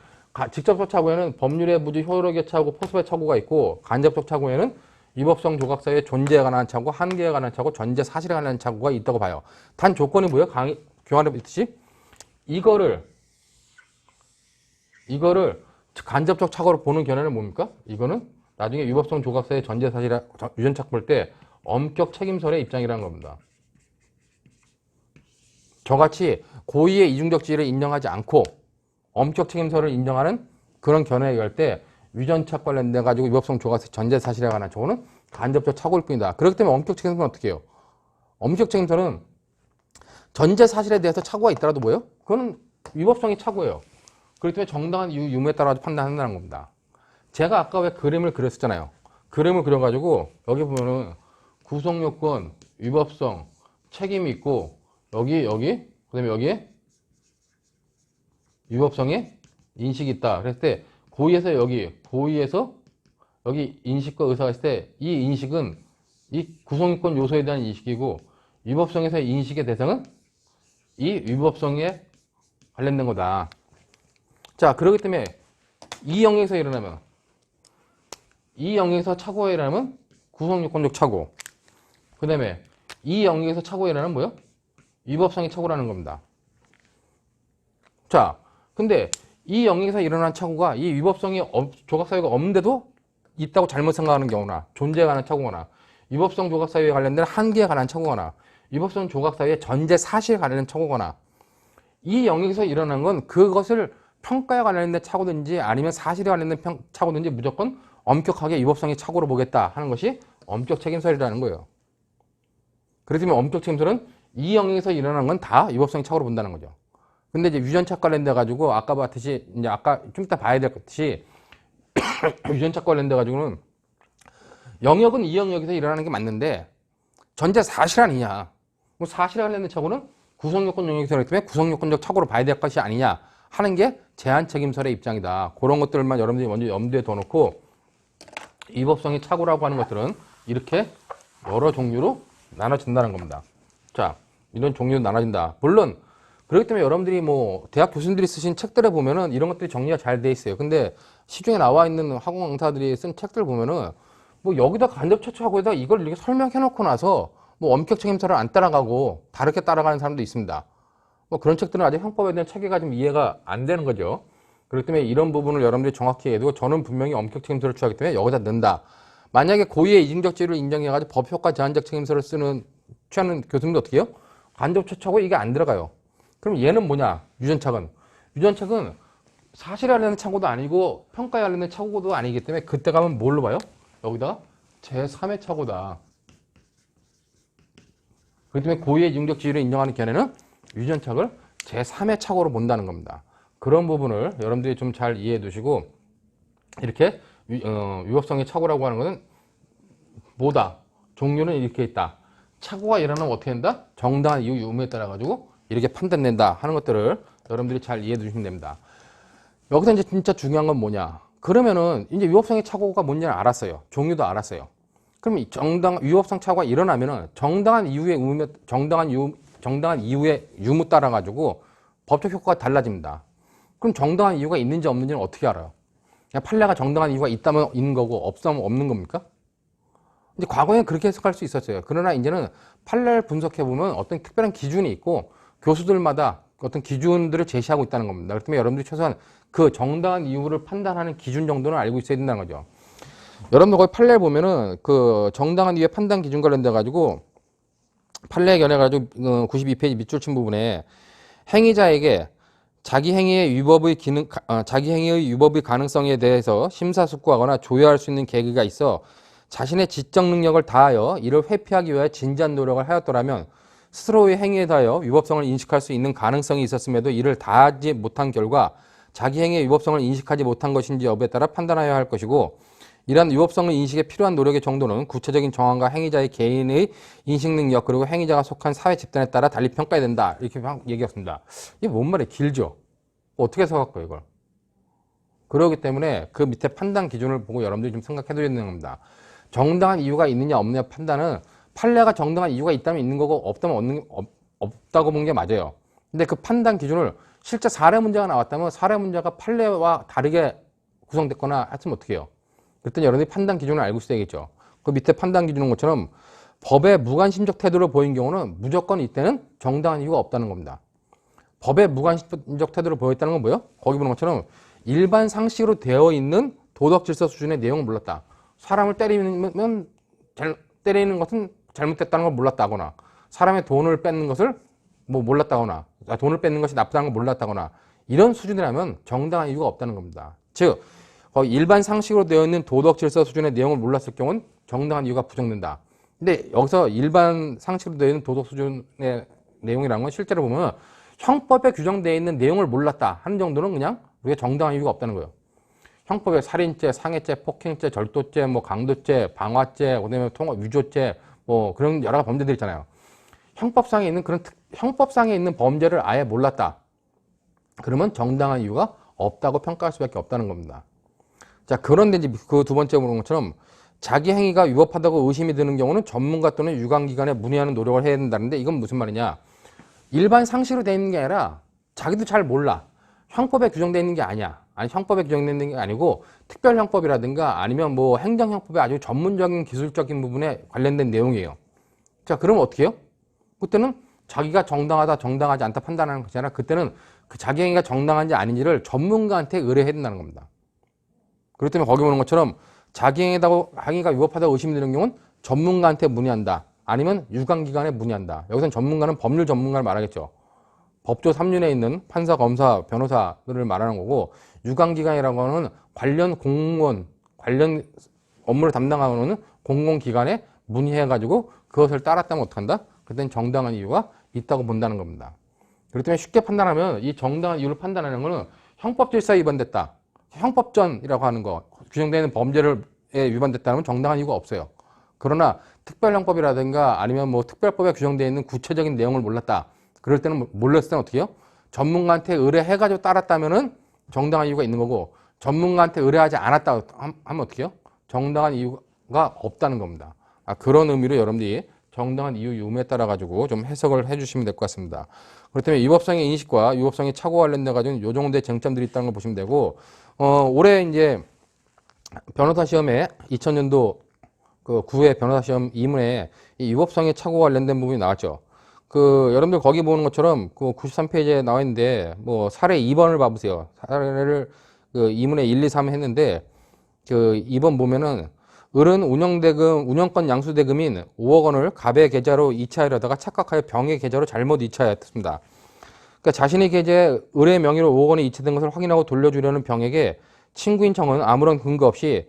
A: 직접적 착오에는 법률의 부지 효력의 착오, 포섭의 착오가 있고 간접적 착오에는 위법성 조각 사유의 존재에 관한 착오, 한계에 관한 착오, 전제 사실에 관한 착오가 있다고 봐요. 단 조건이 뭐예요? 교환해 있듯이 이거를 간접적 착오로 보는 견해는 뭡니까? 이거는 나중에 위법성 조각 사유의 전제 사실에 유전착 볼 때 엄격 책임설의 입장이라는 겁니다. 저같이 고의의 이중적 지위를 인정하지 않고 엄격 책임설을 인정하는 그런 견해에 의할 때 위전착 관련돼 가지고 위법성 조각 전제 사실에 관한 착오는 간접적 착오일 뿐이다. 그렇기 때문에 엄격 책임설은 어떻게 해요? 엄격 책임설은 전제 사실에 대해서 착오가 있더라도 뭐예요? 그거는 위법성이 착오예요. 그렇기 때문에 정당한 이유, 유무에 따라 판단한다는 겁니다. 제가 아까 왜 그림을 그렸었잖아요. 그림을 그려가지고 여기 보면은 구성요건, 위법성, 책임이 있고 여기 그 다음에 여기에 위법성의 인식이 있다. 그랬을 때 고의에서 여기 인식과 의사가 있을 때 이 인식은 이 구성요건 요소에 대한 인식이고 위법성에서의 인식의 대상은 이 위법성에 관련된 거다. 자, 그렇기 때문에 이 영역에서 일어나면 이 영역에서 착오가 일어나면 구성요건적 착오. 그 다음에 이 영역에서 착오가 일어나면 뭐요? 위법성의 착오라는 겁니다. 자, 근데 이 영역에서 일어난 착오가 이 위법성이 조각사유가 없는데도 있다고 잘못 생각하는 경우나 존재에 관한 착오거나 위법성 조각사유에 관련된 한계에 관한 착오거나 위법성 조각사유의 전제 사실에 관련된 착오거나 이 영역에서 일어난 건 그것을 평가에 관련된 착오든지 아니면 사실에 관련된 착오든지 무조건 엄격하게 위법성의 착오로 보겠다 하는 것이 엄격 책임설이라는 거예요. 그렇기 때문에 엄격 책임설은 이 영역에서 일어난 건 다 위법성의 착오로 본다는 거죠. 근데 이제 유전착 관련돼 가지고 아까 봤듯이 이제 아까 좀 이따 봐야 될 것이 유전착 관련돼 가지고는 영역은 이 영역에서 일어나는 게 맞는데 전제 사실 아니냐. 뭐 사실에 관련된 착오는 구성요건 영역에서 그렇기 때문에 구성요건적 착오로 봐야 될 것이 아니냐 하는 게 제한 책임설의 입장이다. 그런 것들만 여러분들이 먼저 염두에 둬 놓고 위법성의 착오라고 하는 것들은 이렇게 여러 종류로 나눠진다는 겁니다. 자, 이런 종류로 나눠진다. 물론 그렇기 때문에 여러분들이 뭐 대학 교수님들이 쓰신 책들에 보면은 이런 것들이 정리가 잘 돼 있어요. 근데 시중에 나와 있는 학원 강사들이 쓴 책들 보면은 뭐 여기다 간접처치하고에다 이걸 이렇게 설명해 놓고 나서 뭐 엄격 책임설을 안 따라가고 다르게 따라가는 사람도 있습니다. 뭐 그런 책들은 아직 형법에 대한 체계가 좀 이해가 안 되는 거죠. 그렇기 때문에 이런 부분을 여러분들이 정확히 해두고 저는 분명히 엄격 책임설을 취하기 때문에 여기다 넣는다. 만약에 고의의 이중적 지위를 인정해가지고 법효과 제한적 책임설을 취하는 교수님도 어떻게 해요? 간접처치하고 이게 안 들어가요. 그럼 얘는 뭐냐? 유전착은 사실에 관련된 착오도 아니고 평가에 관련된 착오도 아니기 때문에 그때 가면 뭘로 봐요? 여기다가 제3의 착오다. 그렇기 때문에 고의의 이중적 지위를 인정하는 견해는 유전착을 제3의 착오로 본다는 겁니다. 그런 부분을 여러분들이 좀 잘 이해해 두시고 이렇게 위법성의 착오라고 하는 것은 뭐다? 종류는 이렇게 있다. 착오가 일어나면 어떻게 된다? 정당한 이유 유무에 따라 가지고 이렇게 판단된다 하는 것들을 여러분들이 잘 이해해 두시면 됩니다. 여기서 이제 진짜 중요한 건 뭐냐? 그러면은 이제 위법성의 착오가 뭔지는 알았어요. 종류도 알았어요. 그럼 위법성 착오가 일어나면은 정당한 이유의 유무 따라 가지고 법적 효과가 달라집니다. 그럼 정당한 이유가 있는지 없는지는 어떻게 알아요? 그냥 판례가 정당한 이유가 있다면 있는 거고 없다면 없는 겁니까? 근데 과거에는 그렇게 해석할 수 있었어요. 그러나 이제는 판례를 분석해 보면 어떤 특별한 기준이 있고 교수들마다 어떤 기준들을 제시하고 있다는 겁니다. 그렇기 때문에 여러분들이 최소한 그 정당한 이유를 판단하는 기준 정도는 알고 있어야 된다는 거죠. 여러분들 거기 판례 보면은 그 정당한 이유의 판단 기준 관련돼 가지고 판례에 견해 가지고 92페이지 밑줄 친 부분에 행위자에게 자기 행위의 위법의 가능성에 대해서 심사숙고하거나 조회할 수 있는 계기가 있어 자신의 지적 능력을 다하여 이를 회피하기 위해 진지한 노력을 하였더라면 스스로의 행위에 대하여 위법성을 인식할 수 있는 가능성이 있었음에도 이를 다하지 못한 결과 자기 행위의 위법성을 인식하지 못한 것인지 여부에 따라 판단하여야 할 것이고 이러한 위법성을 인식에 필요한 노력의 정도는 구체적인 정황과 행위자의 개인의 인식 능력 그리고 행위자가 속한 사회 집단에 따라 달리 평가해야 된다. 이렇게 얘기했습니다. 이게 뭔 말이에요? 길죠? 어떻게 해석할 거예요, 이걸? 그렇기 때문에 그 밑에 판단 기준을 보고 여러분들이 좀 생각해 드리는 겁니다. 정당한 이유가 있느냐 없느냐 판단은 판례가 정당한 이유가 있다면 있는 거고 없다면 없다고 보는 게 맞아요. 근데 그 판단 기준을 실제 사례 문제가 나왔다면 사례 문제가 판례와 다르게 구성됐거나 했으면 어떻게 해요? 그랬더니 여러분들이 판단 기준을 알고 있어야겠죠. 그 밑에 판단 기준인 것처럼 법에 무관심적 태도를 보인 경우는 무조건 이때는 정당한 이유가 없다는 겁니다. 법에 무관심적 태도를 보였다는 건 뭐예요? 거기 보는 것처럼 일반 상식으로 되어 있는 도덕 질서 수준의 내용을 몰랐다. 사람을 때리는 것은 잘못됐다는 걸 몰랐다거나 사람의 돈을 뺏는 것을 뭐 몰랐다거나 돈을 뺏는 것이 나쁘다는 걸 몰랐다거나 이런 수준이라면 정당한 이유가 없다는 겁니다. 즉 일반 상식으로 되어 있는 도덕 질서 수준의 내용을 몰랐을 경우는 정당한 이유가 부정된다. 근데 여기서 일반 상식으로 되어 있는 도덕 수준의 내용이라는 건 실제로 보면 형법에 규정되어 있는 내용을 몰랐다 하는 정도는 그냥 우리가 정당한 이유가 없다는 거예요. 형법에 살인죄, 상해죄, 폭행죄, 절도죄, 뭐 강도죄, 방화죄, 그다음에 위조죄, 뭐 그런 여러 가지 범죄들 있잖아요. 형법상에 있는 범죄를 아예 몰랐다. 그러면 정당한 이유가 없다고 평가할 수밖에 없다는 겁니다. 자, 그런데 이제 그 두 번째 물은 것처럼 자기 행위가 위법하다고 의심이 드는 경우는 전문가 또는 유관기관에 문의하는 노력을 해야 된다는데 이건 무슨 말이냐? 일반 상식으로 돼 있는 게 아니라 자기도 잘 몰라. 형법에 규정되어 있는 게 아니야. 아니, 형법에 규정되어 있는 게 아니고 특별형법이라든가 아니면 뭐 행정형법의 아주 전문적인 기술적인 부분에 관련된 내용이에요. 자, 그러면 어떻게 해요? 그때는 자기가 정당하다, 정당하지 않다 판단하는 거잖아. 그때는 그 자기 행위가 정당한지 아닌지를 전문가한테 의뢰해야 된다는 겁니다. 그렇기 때문에 거기 보는 것처럼 자기 행위가 위법하다고 의심되는 경우는 전문가한테 문의한다. 아니면 유관기관에 문의한다. 여기서는 전문가는 법률 전문가를 말하겠죠. 법조 3륜에 있는 판사, 검사, 변호사들을 말하는 거고, 유관기관이라고 하는 관련 공무원, 관련 업무를 담당하는 공공기관에 문의해가지고 그것을 따랐다면 어떡한다? 그때는 정당한 이유가 있다고 본다는 겁니다. 그렇기 때문에 쉽게 판단하면 이 정당한 이유를 판단하는 것은 형법질서에 위반됐다. 형법전이라고 하는 거, 규정되는 범죄에 위반됐다면 정당한 이유가 없어요. 그러나 특별형법이라든가 아니면 뭐 특별법에 규정되어 있는 구체적인 내용을 몰랐다. 그럴 때는 몰랐을 때는 어떻게 해요? 전문가한테 의뢰해가지고 따랐다면은 정당한 이유가 있는 거고, 전문가한테 의뢰하지 않았다 하면 어떻게 해요? 정당한 이유가 없다는 겁니다. 그런 의미로 여러분들이 정당한 이유 유무에 따라 가지고 좀 해석을 해주시면 될 것 같습니다. 그렇기 때문에 위법성의 인식과 위법성의 착오 관련돼 가지고 요 정도의 쟁점들이 있다는 걸 보시면 되고, 올해 이제 변호사 시험에 2000년도 그 9회 변호사 시험 2문에 이 위법성의 착오 관련된 부분이 나왔죠. 그 여러분들 거기 보는 것처럼 그 93페이지에 나와 있는데 뭐 사례 2번을 봐보세요. 사례를 그 2문에 1, 2, 3 했는데 그 2번 보면은 을은 운영권 양수대금인 5억 원을 갑의 계좌로 이체하려다가 착각하여 병의 계좌로 잘못 이체하였습니다. 그러니까 자신의 계좌에 을의 명의로 5억 원이 이체된 것을 확인하고 돌려주려는 병에게 친구인 청은 아무런 근거 없이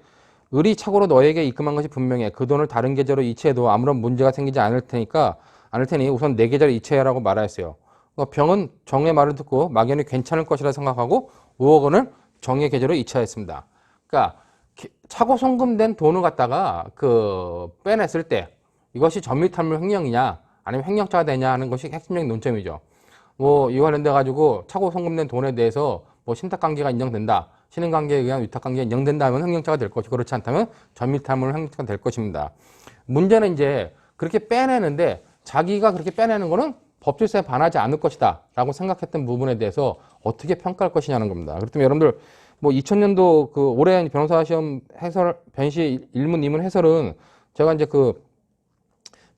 A: 을이 착오로 너에게 입금한 것이 분명해. 그 돈을 다른 계좌로 이체해도 아무런 문제가 생기지 않을 테니 우선 내 계좌로 이체하라고 말하였어요. 그러니까 병은 정의 말을 듣고 막연히 괜찮을 것이라 생각하고 5억 원을 정의 계좌로 이체하였습니다. 그러니까 착오 송금된 돈을 갖다가 빼냈을 때 이것이 전밀탈물 횡령이냐 아니면 횡령죄가 되냐 하는 것이 핵심적인 논점이죠. 뭐 이와 관련돼 가지고 착오 송금된 돈에 대해서 뭐 신탁관계가 인정된다. 신인관계에 의한 위탁관계가 인정된다면 횡령죄가 될 것이고 그렇지 않다면 전밀탈물 횡령죄가 될 것입니다. 문제는 이제 그렇게 빼내는데 자기가 그렇게 빼내는 거는 법질서에 반하지 않을 것이다 라고 생각했던 부분에 대해서 어떻게 평가할 것이냐는 겁니다. 그렇기 때문에 여러분들 뭐 2000년도 그 올해 변호사 시험 해설, 변시 1문, 2문 해설은 제가 이제 그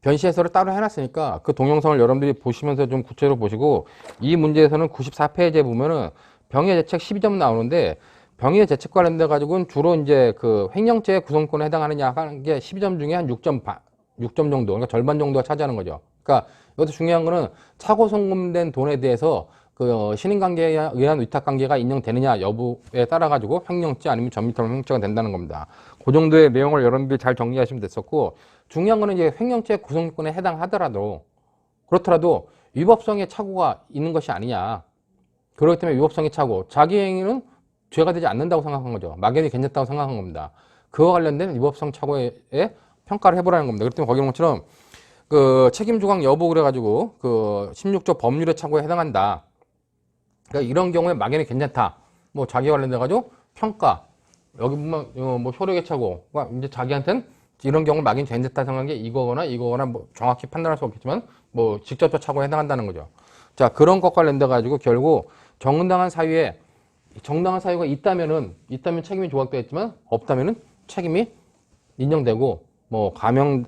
A: 변시 해설을 따로 해놨으니까 그 동영상을 여러분들이 보시면서 좀 구체적으로 보시고 이 문제에서는 94페이지에 보면은 병의 죄책 12점 나오는데 병의 죄책 관련돼 가지고는 주로 이제 그 횡령죄 구성권에 해당하느냐 하는 게 12점 중에 한 6점 정도, 그러니까 절반 정도가 차지하는 거죠. 그러니까 이것도 중요한 거는 착오 송금된 돈에 대해서 그 신인관계에 의한 위탁관계가 인정되느냐 여부에 따라 가지고 횡령죄 아니면 전밀탈물 횡령죄가 된다는 겁니다. 그 정도의 내용을 여러분들이 잘 정리하시면 됐었고, 중요한 거는 이제 횡령죄 구성권에 해당하더라도 그렇더라도 위법성의 착오가 있는 것이 아니냐. 그렇기 때문에 위법성의 착오, 자기 행위는 죄가 되지 않는다고 생각한 거죠. 막연히 괜찮다고 생각한 겁니다. 그와 관련된 위법성 착오에 평가를 해보라는 겁니다. 그렇기 때문에 거기 보는 것처럼 그 책임 조각 여부 그래가지고 그 16조 법률의 착오에 해당한다. 그러니까 이런 경우에 막연히 괜찮다. 뭐 자기 관련돼가지고 평가. 여기 보면 뭐 효력의 착오가 이제 자기한테는 이런 경우 막연히 괜찮다 생각한 게 이거거나 뭐 정확히 판단할 수 없겠지만 뭐 직접적 착오에 해당한다는 거죠. 자, 그런 것과 관련돼가지고 결국 정당한 사유가 있다면 책임이 조각되겠지만 없다면은 책임이 인정되고 뭐 감형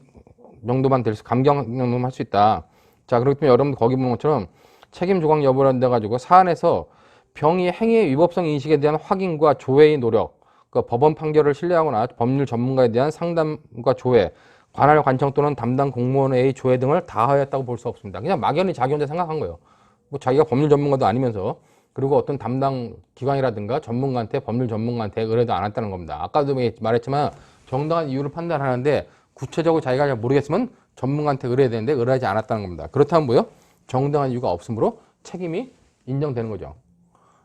A: 정도만 될 수, 감경 정도만 할 수 있다. 자, 그렇기 때문에 여러분들 거기 보는 것처럼 책임 조각 여부를 돼 가지고 사안에서 병의 행위의 위법성 인식에 대한 확인과 조회의 노력, 그 법원 판결을 신뢰하거나 법률 전문가에 대한 상담과 조회, 관할 관청 또는 담당 공무원의 조회 등을 다하였다고 볼 수 없습니다. 그냥 막연히 자기 혼자 생각한 거예요. 뭐 자기가 법률 전문가도 아니면서, 그리고 어떤 담당 기관이라든가 법률 전문가한테 의뢰도 안 했다는 겁니다. 아까도 말했지만 정당한 이유를 판단하는데 구체적으로 자기가 잘 모르겠으면 전문가한테 의뢰해야 되는데 의뢰하지 않았다는 겁니다. 그렇다면 뭐요? 정당한 이유가 없으므로 책임이 인정되는 거죠.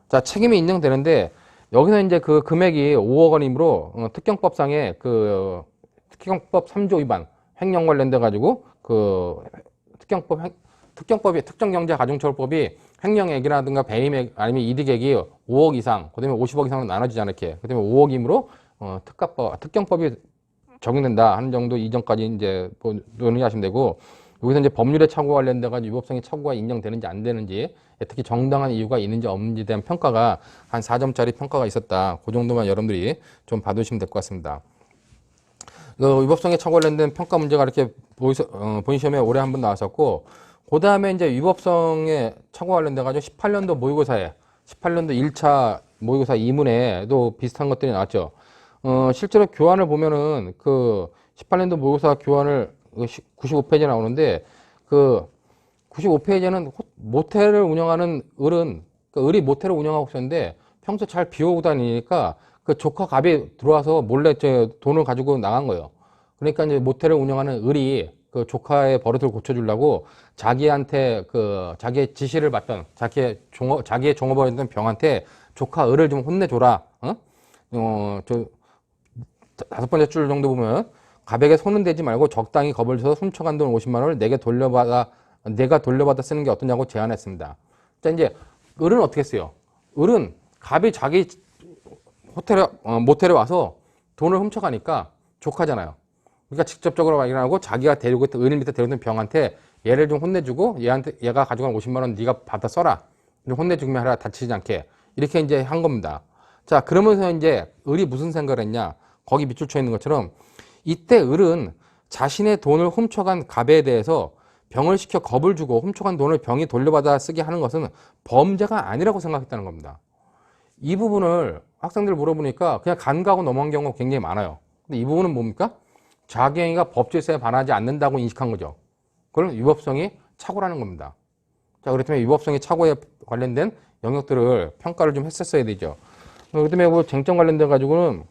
A: 자, 책임이 인정되는데 여기서 이제 그 금액이 5억 원이므로 특경법상의 그 특경법 3조 위반 횡령 관련돼 가지고 그 특경법이 특정경제가중처벌법이 횡령액이라든가 배임액 아니면 이득액이 5억 이상, 그다음에 50억 이상으로 나눠지지 않게, 그다음에 5억이므로 특경법이 적용된다 하는 정도 이전까지 이제 논의하시면 되고, 여기서 이제 법률의 착오와 관련돼 가지고 위법성의 착오가 인정되는지 안 되는지, 특히 정당한 이유가 있는지 없는지에 대한 평가가 한 4점짜리 평가가 있었다. 그 정도만 여러분들이 좀 봐두시면 될 것 같습니다. 위법성의 착오 관련된 평가 문제가 이렇게 본인 시험에 올해 한 번 나왔었고, 그 다음에 이제 위법성의 착오 관련돼 가지고 18년도 모의고사에 18년도 1차 모의고사 2문에도 비슷한 것들이 나왔죠. 실제로 교환을 보면은 그 18년도 모의고사 교환을 95페이지에 나오는데, 그 95페이지에는 모텔을 운영하는 을이 모텔을 운영하고 있었는데 평소 잘 비우고 다니니까 그 조카 갑이 들어와서 몰래 돈을 가지고 나간 거예요. 그러니까 이제 모텔을 운영하는 을이 그 조카의 버릇을 고쳐주려고 자기한테 자기의 지시를 받던 자기의 종업원이었던 병한테 조카 을을 좀 혼내줘라. 저 5번째 줄 정도 보면 갑에게 손은 대지 말고 적당히 겁을 줘서 훔쳐간 돈 50만 원을 내가 돌려받아 쓰는 게 어떠냐고 제안했습니다. 자, 이제 을은 어떻게 했어요? 을은 갑이 자기 모텔에 와서 돈을 훔쳐가니까 조카잖아요. 그러니까 직접적으로 말하고 자기가 데리고 있던 을 밑에 데리고 있던 병한테 얘를 좀 혼내주고 얘가 가져간 50만 원 네가 받아 써라. 좀 혼내주기만 해라. 다치지 않게. 이렇게 이제 한 겁니다. 자, 그러면서 이제 을이 무슨 생각을 했냐? 거기 밑줄 쳐 있는 것처럼 이때 을은 자신의 돈을 훔쳐간 갑에 대해서 병을 시켜 겁을 주고 훔쳐간 돈을 병이 돌려받아 쓰게 하는 것은 범죄가 아니라고 생각했다는 겁니다. 이 부분을 학생들 물어보니까 그냥 간과하고 넘어간 경우가 굉장히 많아요. 근데 이 부분은 뭡니까? 자기 행위가 법질서에 반하지 않는다고 인식한 거죠. 그건 위법성이 착오라는 겁니다. 자, 그렇기 때문에 위법성이 착오에 관련된 영역들을 평가를 좀 했었어야 되죠. 그렇기 때문에 그 쟁점 관련돼 가지고는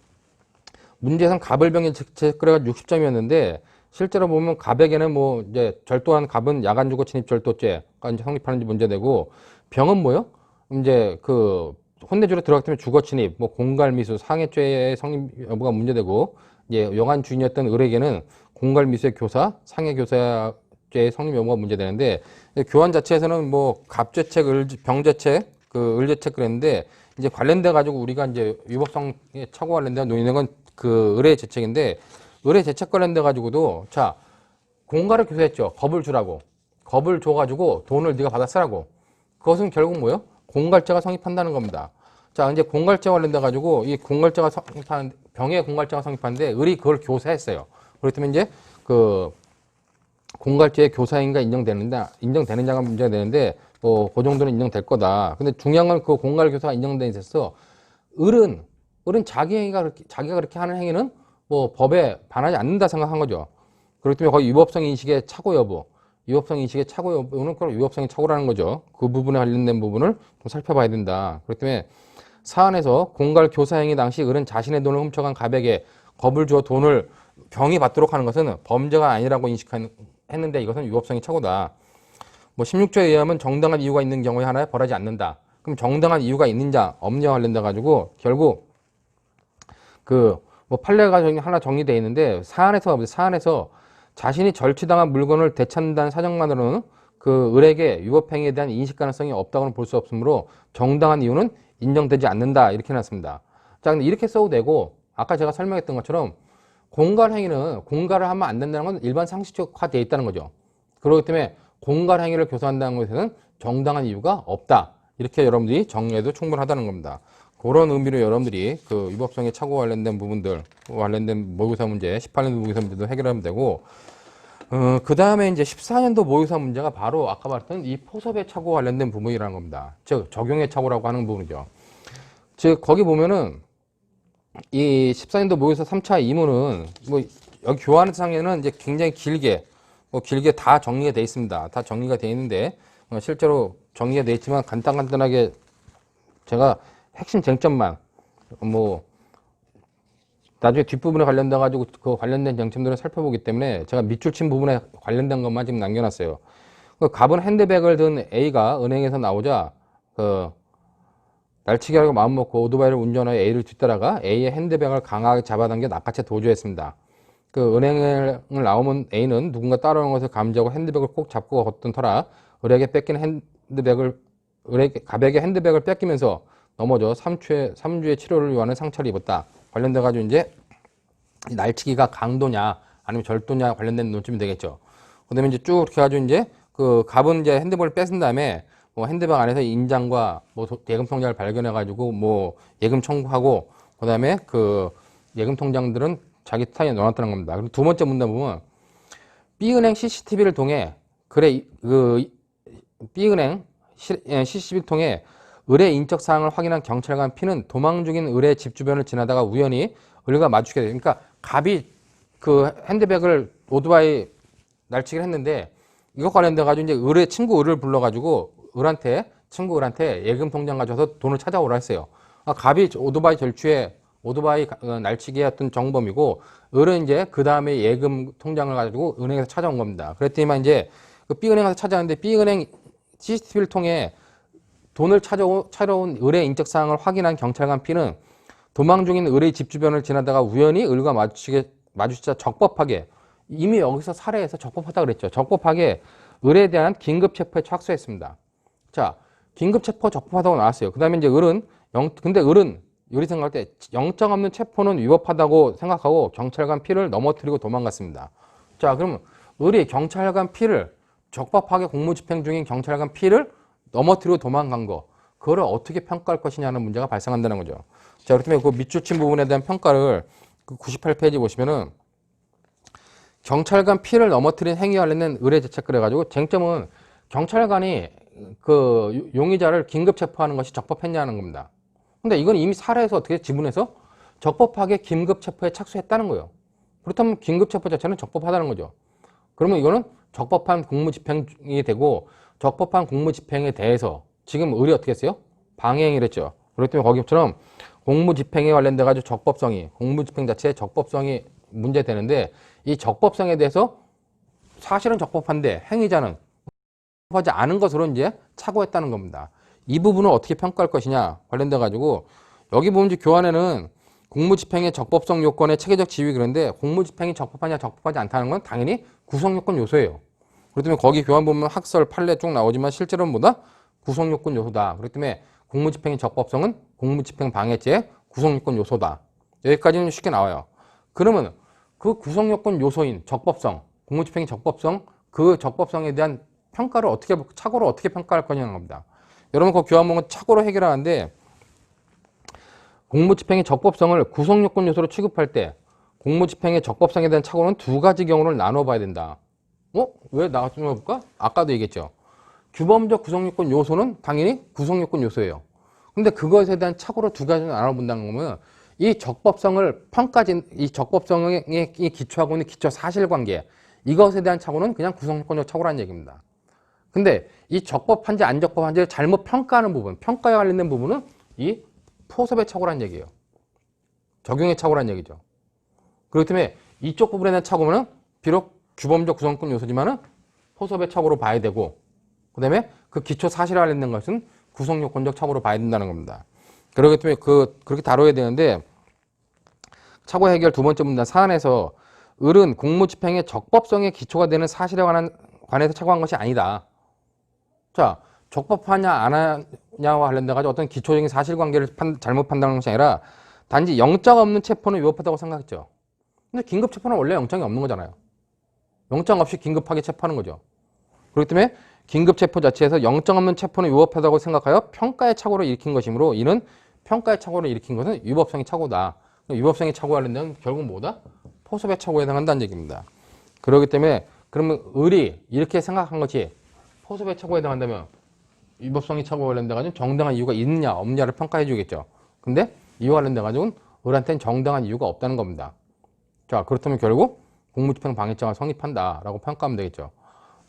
A: 문제상 갑을 병이 그래가지고 60점이었는데 실제로 보면 갑에게는 뭐 이제 절도한 갑은 야간 주거 침입 절도죄가 이제 성립하는지 문제되고, 병은 뭐요? 이제 그 혼내주러 들어갔기 때문에 주거 침입, 뭐 공갈미수, 상해죄의 성립 여부가 문제되고, 이제 여관 주인이었던 을에게는 공갈미수의 교사, 상해교사죄의 성립 여부가 문제되는데, 교환 자체에서는 뭐 갑죄책, 병죄책, 을죄책 그랬는데, 이제 관련돼 가지고 우리가 이제 위법성에 착오 관련된 논의는 건 을의 죄책인데, 을의 죄책 관련돼 가지고도 자, 공갈을 교사했죠. 겁을 주라고. 겁을 줘가지고 돈을 네가 받아 쓰라고. 그것은 결국 뭐예요? 공갈죄가 성립한다는 겁니다. 자, 이제 공갈죄 관련돼 가지고 이 공갈죄가 성립하는 병의 공갈죄가 성립하는데 을이 그걸 교사했어요. 그렇기 때문에 이제 그 공갈죄의 교사인가 인정되느냐가 문제가 되는데, 그 정도는 인정될 거다. 근데 중요한 건 그 공갈 교사가 인정돼 있어서 을은 자기가 그렇게 하는 행위는 뭐 법에 반하지 않는다 생각한 거죠. 그렇기 때문에 거의 위법성 인식의 착오 여부는 그럼 위법성의 착오라는 거죠. 그 부분에 관련된 부분을 좀 살펴봐야 된다. 그렇기 때문에 사안에서 공갈 교사 행위 당시 을은 자신의 돈을 훔쳐간 갑에게 겁을 주어 돈을 병이 받도록 하는 것은 범죄가 아니라고 인식했는데 이것은 위법성의 착오다. 뭐 16조에 의하면 정당한 이유가 있는 경우에 하나에 벌하지 않는다. 그럼 정당한 이유가 있는자 없냐 관련돼 가지고 결국 뭐 판례가 하나 정리되어 있는데, 사안에서 자신이 절취당한 물건을 되찾는다는 사정만으로는 그 을에게 위법행위에 대한 인식 가능성이 없다고는 볼 수 없으므로 정당한 이유는 인정되지 않는다. 이렇게 해놨습니다. 자, 근데 이렇게 써도 되고, 아까 제가 설명했던 것처럼 공갈 행위는 공갈을 하면 안 된다는 건 일반 상식적화되어 있다는 거죠. 그렇기 때문에 공갈 행위를 교사한다는 것에는 정당한 이유가 없다. 이렇게 여러분들이 정리해도 충분하다는 겁니다. 그런 의미로 여러분들이 그 위법성에 착오 관련된 부분들, 관련된 모의고사 문제, 18년도 모의고사 문제도 해결하면 되고, 그 다음에 이제 14년도 모의고사 문제가 바로 아까 말했던 이 포섭의 착오 관련된 부분이라는 겁니다. 즉, 적용의 착오라고 하는 부분이죠. 즉, 거기 보면은 이 14년도 모의고사 3차 2문은 뭐 여기 교환상에는 이제 굉장히 길게 다 정리가 되어 있습니다. 다 정리가 되어 있는데, 실제로 정리가 되어 있지만 간단하게 제가 핵심 쟁점만 뭐 나중에 뒷부분에 관련돼 가지고 그 관련된 쟁점들을 살펴보기 때문에 제가 밑줄 친 부분에 관련된 것만 지금 남겨놨어요. 그 갑은 핸드백을 든 A가 은행에서 나오자 날치기 하려고 마음먹고 오토바이를 운전하여 A를 뒤따라가 A의 핸드백을 강하게 잡아당겨 낚아채 도주했습니다. 그 은행을 나오면 A는 누군가 따라오는 것을 감지하고 핸드백을 꼭 잡고 걷던 터라 갑에게 핸드백을 뺏기면서 넘어져 3주의 치료를 요하는 상처를 입었다. 관련돼 가지고 이제 날치기가 강도냐 아니면 절도냐 관련된 논점이 되겠죠. 그다음에 이제 쭉 이렇게 해가지고 이제 그 갑은 이제 핸드폰을 뺏은 다음에 뭐 핸드방 안에서 인장과 뭐 예금 통장을 발견해가지고 뭐 예금 청구하고 그다음에 그 예금 통장들은 자기 타에 넣어놨다는 겁니다. 그리고 두 번째 문단 보면 B은행 CCTV를 통해 그래 그 B은행 CCTV를 통해 의뢰 인적 사항을 확인한 경찰관 P는 도망 중인 의뢰 집 주변을 지나다가 우연히 을과 마주치게 돼요. 그러니까 갑이 그 핸드백을 오토바이 날치기를 했는데 이것 관련돼 가지고 이제 의뢰 친구 을을 불러가지고 친구 을한테 예금 통장 가져서 돈을 찾아오라 했어요. 갑이 오토바이 절취에 오토바이 날치기의 어떤 정범이고 을은 이제 그 다음에 예금 통장을 가지고 은행에서 찾아온 겁니다. 그랬더니만 이제 그 B은행에서 찾아왔는데 B은행 CCTV를 통해 돈을 찾아온 을의 인적 사항을 확인한 경찰관 P는 도망 중인 을의 집 주변을 지나다가 우연히 을과 마주치자 적법하게 이미 여기서 사례에서 적법하다 그랬죠. 적법하게 을에 대한 긴급 체포에 착수했습니다. 자, 긴급 체포 적법하다고 나왔어요. 그 다음에 이제 근데 을은 요리 생각할 때 영장 없는 체포는 위법하다고 생각하고 경찰관 P를 넘어뜨리고 도망갔습니다. 자, 그러면 을이 경찰관 P를 적법하게 공무집행 중인 경찰관 P를 넘어뜨리고 도망간 거, 그거를 어떻게 평가할 것이냐는 문제가 발생한다는 거죠. 자, 그렇다면 그 밑줄친 부분에 대한 평가를 그 98페이지 보시면은 경찰관 P를 넘어뜨린 행위와 관련된 의뢰 제책 그래가지고 쟁점은 경찰관이 그 용의자를 긴급 체포하는 것이 적법했냐는 겁니다. 근데 이건 이미 사례에서 어떻게 지문에서 적법하게 긴급 체포에 착수했다는 거예요. 그렇다면 긴급 체포 자체는 적법하다는 거죠. 그러면 이거는 적법한 공무집행이 되고 적법한 공무집행에 대해서 지금 을이 어떻게 했어요? 방해행위를 했죠. 그렇기 때문에 거기처럼 공무집행에 관련돼 가지고 적법성이 공무집행 자체의 적법성이 문제되는데 이 적법성에 대해서 사실은 적법한데 행위자는 적법하지 않은 것으로 이제 착오했다는 겁니다. 이 부분을 어떻게 평가할 것이냐 관련돼 가지고 여기 보면 이제 교환에는 공무집행의 적법성 요건의 체계적 지위 그런데 공무집행이 적법하냐 적법하지 않다는 건 당연히 구성요건 요소예요. 그렇기 때문에 거기 교환 보면 학설 판례 쭉 나오지만 실제로는 뭐다? 구성요건 요소다. 그렇기 때문에 공무집행의 적법성은 공무집행 방해죄의 구성요건 요소다. 여기까지는 쉽게 나와요. 그러면 그 구성요건 요소인 적법성, 공무집행의 적법성, 그 적법성에 대한 평가를 착오를 어떻게 평가할 거냐는 겁니다. 여러분 그 교환 보면 착오로 해결하는데 공무집행의 적법성을 구성요건 요소로 취급할 때 공무집행의 적법성에 대한 착오는 두 가지 경우를 나눠봐야 된다. 왜 나눠볼까? 아까도 얘기했죠. 규범적 구성요건 요소는 당연히 구성요건 요소예요. 근데 그것에 대한 착오를 두 가지로 나눠본다는 거면 이 적법성을 이 적법성에 기초하고 있는 기초 사실관계 이것에 대한 착오는 그냥 구성요건적 착오라는 얘기입니다. 근데 이 적법한지 안 적법한지를 잘못 평가하는 부분, 평가에 관련된 부분은 이 포섭의 착오라는 얘기예요. 적용의 착오라는 얘기죠. 그렇기 때문에 이쪽 부분에 대한 착오는 비록 규범적 구성권 요소지만은 포섭의 착오로 봐야 되고, 그 다음에 그 기초 사실에 관련된 것은 구성요건적 착오로 봐야 된다는 겁니다. 그렇기 때문에 그렇게 다뤄야 되는데, 착오 해결 두 번째 문단 사안에서 을은 공무집행의 적법성의 기초가 되는 사실에 관해서 착오한 것이 아니다. 자, 적법하냐 안 하냐와 관련돼가지고 어떤 기초적인 사실관계를 잘못 판단한 것이 아니라 단지 영장 없는 체포는 위법하다고 생각했죠. 근데 긴급 체포는 원래 영장이 없는 거잖아요. 영장 없이 긴급하게 체포하는 거죠. 그렇기 때문에 긴급 체포 자체에서 영장 없는 체포는 위법하다고 생각하여 평가의 착오를 일으킨 것이므로 이는 평가의 착오를 일으킨 것은 위법성의 착오다. 위법성의 착오가 관련된 결국 뭐다? 포섭의 착오에 해당한다는 얘기입니다. 그렇기 때문에 그러면 을이 이렇게 생각한 것이 포섭의 착오에 해당한다면 위법성의 착오에 관련돼가지고 정당한 이유가 있느냐 없느냐를 평가해 주겠죠. 근데 이와 관련돼가지고는 을한테는 정당한 이유가 없다는 겁니다. 자, 그렇다면 결국 공무집행 방해죄가 성립한다라고 평가하면 되겠죠.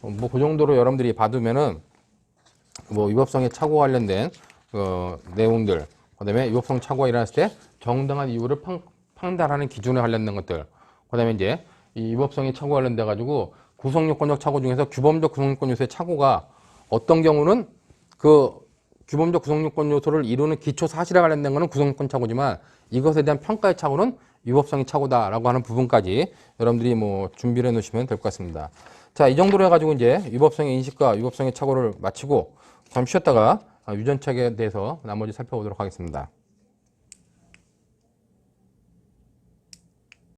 A: 뭐 그 정도로 여러분들이 봐두면은 뭐 위법성의 착오와 관련된 내용들, 그다음에 위법성 착오가 일어났을 때 정당한 이유를 판단하는 기준에 관련된 것들, 그다음에 이제 이 위법성의 착오와 관련돼 가지고 구성요건적 착오 중에서 규범적 구성요건 요소의 착오가 어떤 경우는 그 규범적 구성요건 요소를 이루는 기초 사실에 관련된 것은 구성요건 착오지만 이것에 대한 평가의 착오는 위법성의 착오다라고 하는 부분까지 여러분들이 뭐 준비를 해 놓으시면 될 것 같습니다. 자, 이 정도로 해가지고 이제 위법성의 인식과 위법성의 착오를 마치고 잠시 쉬었다가 유전책에 대해서 나머지 살펴보도록 하겠습니다.